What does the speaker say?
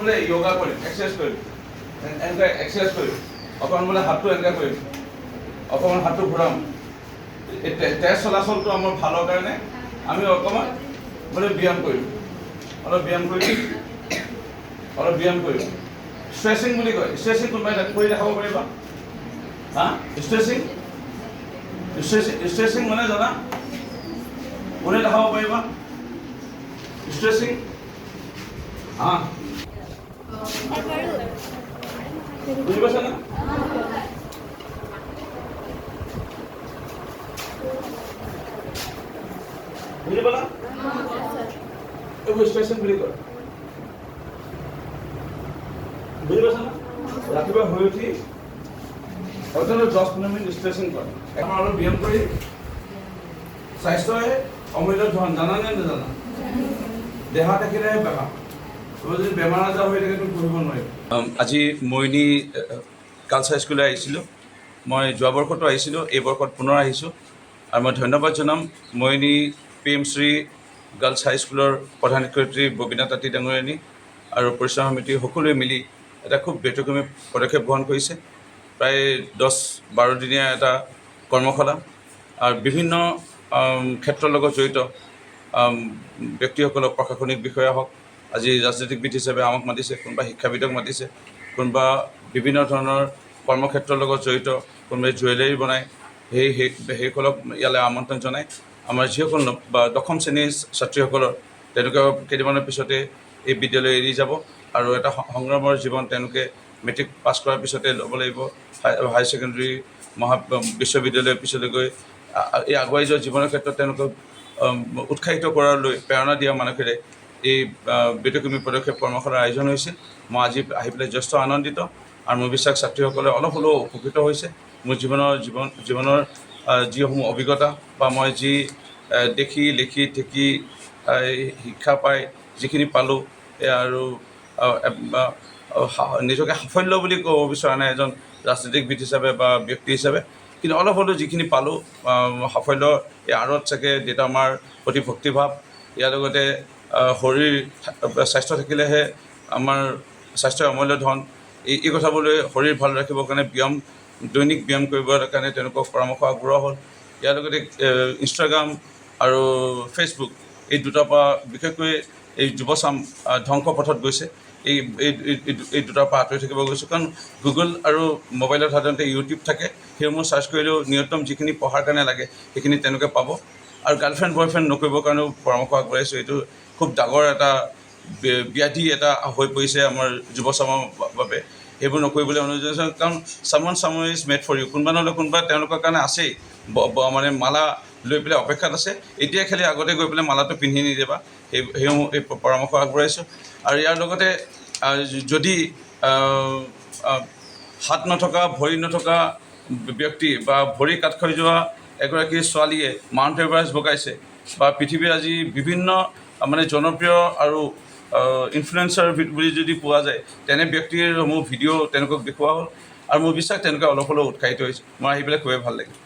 বোলে য়োগা কৰিম, এক্সাৰচাইজ কৰিম, এনেকৈ এক্সাৰচাইজ কৰিম, অকণমান বোলে হাতটো এনেকৈ কৰিম, অকণমান হাতটো ঘূৰাম। এই তেজ চলাচলটো আমাৰ ভালৰ কাৰণে আমি অকণমান বোলে ব্যায়াম কৰিম, অলপ ব্যায়াম কৰিম, অলপ ব্যায়াম কৰিম। ষ্ট্ৰেচিং বুলি কয়, ষ্ট্ৰেচিং কোনোবাই কৰি দেখাব পাৰিবা? হা, ষ্ট্ৰেচিং ষ্ট্ৰেচিং মানে জানা? কোনে দেখাব পাৰিবা ষ্ট্ৰেচিং? হা, বুজি পাইছা না? বুজি পালা? এইবোৰ ষ্ট্ৰেচিং বুলি কয়। বুজি পাইছা না? ৰাতিপুৱা শুই উঠি অত্যন্ত 10-15 মিনিট ষ্ট্ৰেচিং কৰে। আমাৰ অলপ ব্যায়াম কৰি স্বাস্থ্যই অমূল্য ধন, জানা নে নাজানা? দেহা থাকিলেহে বেমাৰ। যদি বেমাৰ আজাৰ হৈ থাকে তুমি পঢ়িব নোৱাৰিবা। আজি মৰিনী গাৰ্লছ হাইস্কুললৈ আহিছিলোঁ। মই যোৱা বৰ্ষতো আহিছিলোঁ, এই বৰ্ষত পুনৰ আহিছোঁ। আৰু মই ধন্যবাদ জনাম মৰিনী PM-শ্ৰী গাৰ্লছ হাইস্কুলৰ প্ৰধান শিক্ষয়িত্ৰী ববিনা তাঁতী ডাঙৰীয়ানী আৰু পৰিচালনা সমিতিৰ সকলোৱে মিলি এটা খুব ব্যতিক্ৰমী পদক্ষেপ গ্ৰহণ কৰিছে। প্ৰায় 10-12 দিনীয়া এটা কৰ্মশালা আৰু বিভিন্ন ক্ষেত্ৰৰ লগত জড়িত ব্যক্তিসকলক, প্ৰশাসনিক বিষয়া হওক, আজি ৰাজনীতিবিদ হিচাপে আমাক মাতিছে, কোনোবা শিক্ষাবিদক মাতিছে, কোনোবা বিভিন্ন ধৰণৰ কৰ্মক্ষেত্ৰৰ লগত জড়িত, কোনোবাই জুৱেলাৰী বনায়, সেইসকলক ইয়ালৈ আমন্ত্ৰণ জনায়। আমাৰ যিসকল বা 10ম শ্ৰেণীৰ ছাত্ৰীসকলৰ তেওঁলোকে কেইদিনমানৰ পিছতে এই বিদ্যালয় এৰি যাব আৰু এটা সংগ্ৰামৰ জীৱন তেওঁলোকে মেট্ৰিক পাছ কৰাৰ পিছতে ল'ব লাগিব। হাই ছেকেণ্ডেৰী বিশ্ববিদ্যালয়ৰ পিছলৈ গৈ এই আগুৱাই যোৱা জীৱনৰ ক্ষেত্ৰত তেওঁলোকক উৎসাহিত কৰালৈ, প্ৰেৰণা দিয়া মানসেৰে এই ব্যতিক্ৰমী পদক্ষেপ কৰ্মশালাৰ আয়োজন হৈছিল। মই আজি আহি পেলাই যথেষ্ট আনন্দিত আৰু মোৰ বিশ্বাস ছাত্ৰীসকলে অলপ হ'লেও উপকৃত হৈছে। মোৰ জীৱনৰ যিসমূহ অভিজ্ঞতা বা মই যি দেখি, লিখি, ঠেকি শিক্ষা পাই যিখিনি পালোঁ, আৰু নিজকে সাফল্য বুলি ক'ব বিচৰা নাই এজন ৰাজনীতিকবিদ হিচাপে বা ব্যক্তি হিচাপে, কিন্তু অলপ হ'লেও যিখিনি পালোঁ সাফল্য, এই আঁৰত চাগে দেউতা মাৰ প্ৰতি ভক্তিভাৱ, ইয়াৰ লগতে শৰীৰ স্বাস্থ্য থাকিলেহে আমাৰ স্বাস্থ্যৰ অমূল্য ধন। এই কথাবোৰলৈ শৰীৰ ভাল ৰাখিবৰ কাৰণে দৈনিক ব্যায়াম কৰিবৰ কাৰণে তেওঁলোকক পৰামৰ্শ আগবঢ়োৱা হ'ল। ইয়াৰ লগতে ইনষ্টাগ্ৰাম আৰু ফেচবুক এই দুটাৰ পৰা বিশেষকৈ এই যুৱচাম ধ্বংস পথত গৈছে। এই দুটাৰ পৰা আঁতৰি থাকিব গৈছোঁ, কাৰণ গুগল আৰু মোবাইলত সাধাৰণতে ইউটিউব থাকে, সেইসমূহ চাৰ্চ কৰিলেও ন্যূনতম যিখিনি পঢ়াৰ কাৰণে লাগে সেইখিনি তেওঁলোকে পাব। আৰু গাৰ্লফ্ৰেণ্ড বয়ফ্ৰেণ্ড নকৰিবৰ কাৰণেও পৰামৰ্শ আগবঢ়াইছোঁ। এইটো খুব ডাঙৰ এটা ব্যাধি এটা হৈ পৰিছে আমাৰ যুৱচামৰ বাবে। সেইবোৰ নকৰিবলৈ অনুৰোধ জনাইছোঁ, কাৰণ চামন ইজ মেড ফৰ ইউ। কোনোবা নহ'লে কোনোবা তেওঁলোকৰ কাৰণে আছেই, মানে মালা লৈ পেলাই অপেক্ষাত আছে। এতিয়া খালি আগতে গৈ পেলাই মালাটো পিন্ধি নিদিবা, সেইসমূহ এই পৰামৰ্শ আগবঢ়াইছোঁ। আৰু ইয়াৰ লগতে যদি হাত নথকা, ভৰি নথকা ব্যক্তি বা ভৰি কাট খাই যোৱা এগৰাকী ছোৱালীয়ে মাউণ্ট এভাৰেষ্ট বগাইছে, বা পৃথিৱীৰ আজি বিভিন্ন মানে জনপ্ৰিয় আৰু ইনফ্লুৱেঞ্চাৰ বুলি যদি পোৱা যায়, তেনে ব্যক্তিসমূহ ভিডিঅ' তেওঁলোকক দেখুওৱা হ'ল। আৰু মোৰ বিশ্বাস তেওঁলোকে অলপ হ'লেও উৎসাহিত হৈছে। মই আহি পেলাই খুবেই ভাল লাগিল।